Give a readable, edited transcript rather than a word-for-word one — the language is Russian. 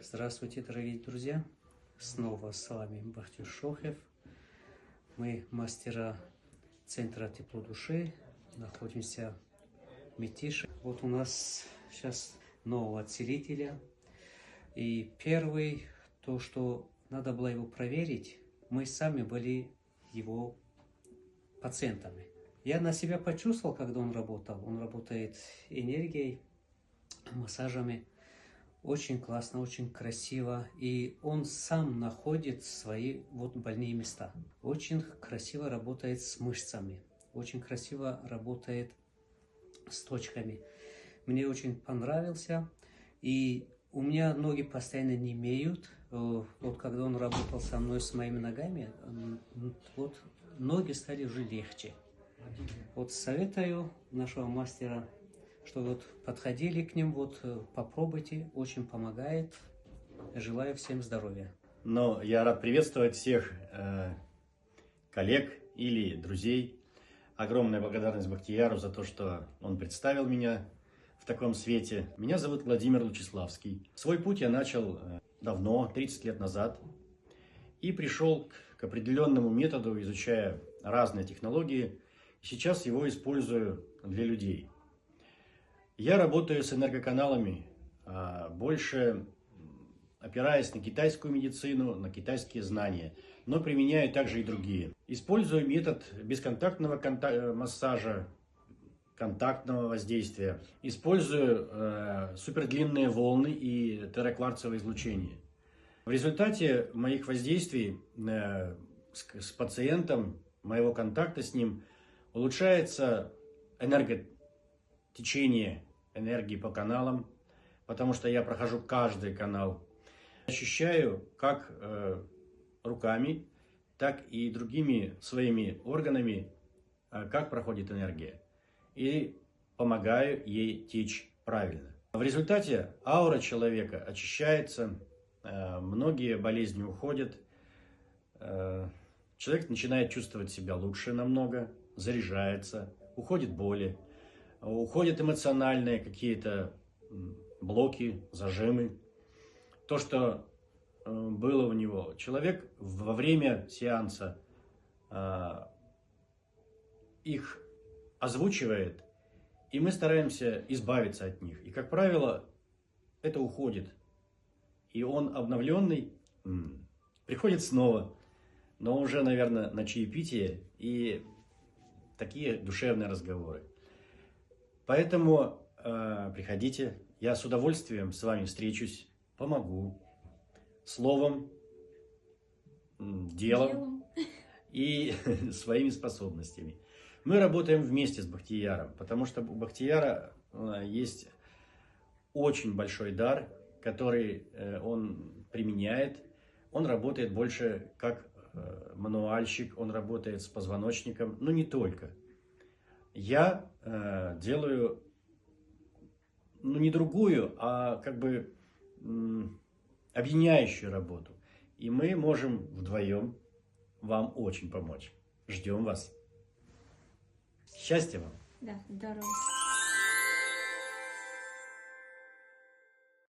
Здравствуйте, дорогие друзья! Снова с вами Бахтиер Шохев. Мы мастера Центра Тепло Души. Находимся в Мытише. Вот у нас сейчас нового целителя. И первый, то, что надо было его проверить, мы сами были его пациентами. Я на себя почувствовал, когда он работал. Он работает энергией, массажами. Очень классно, очень красиво. И он сам находит свои больные места. Очень красиво работает с мышцами. Очень красиво работает с точками. Мне очень понравился. И у меня ноги постоянно немеют. Вот когда он работал со мной, с моими ногами, вот ноги стали уже легче. Вот советую нашего мастера, что вот подходили к ним, вот попробуйте, очень помогает. Желаю всем здоровья. Но я рад приветствовать всех коллег или друзей. Огромная благодарность Бахтияру за то, что он представил меня в таком свете. Меня зовут Владимир Лучеславский. Свой путь я начал давно, 30 лет назад, и пришел к определенному методу, изучая разные технологии. Сейчас его использую для людей. Я работаю с энергоканалами, больше опираясь на китайскую медицину, на китайские знания, но применяю также и другие. Использую метод бесконтактного массажа, контактного воздействия. Использую супердлинные волны и терракварцевое излучение. В результате моих воздействий с пациентом, моего контакта с ним, улучшается течение энергии по каналам, потому что я прохожу каждый канал. Ощущаю как руками, так и другими своими органами, как проходит энергия. И помогаю ей течь правильно. В результате аура человека очищается, многие болезни уходят, человек начинает чувствовать себя лучше намного, заряжается, уходят боли. Уходят эмоциональные какие-то блоки, зажимы. То, что было у него. Человек во время сеанса их озвучивает, и мы стараемся избавиться от них. И, как правило, это уходит. И он обновленный приходит снова, но уже, наверное, на чаепитие и такие душевные разговоры. Поэтому приходите, я с удовольствием с вами встречусь, помогу словом, делом и своими способностями. Мы работаем вместе с Бахтияром, потому что у Бахтияра есть очень большой дар, который он применяет. Он работает больше как мануальщик, он работает с позвоночником, но не только. Я делаю, не другую, а как бы объединяющую работу. И мы можем вдвоем вам очень помочь. Ждем вас. Счастья вам! Да, здорово.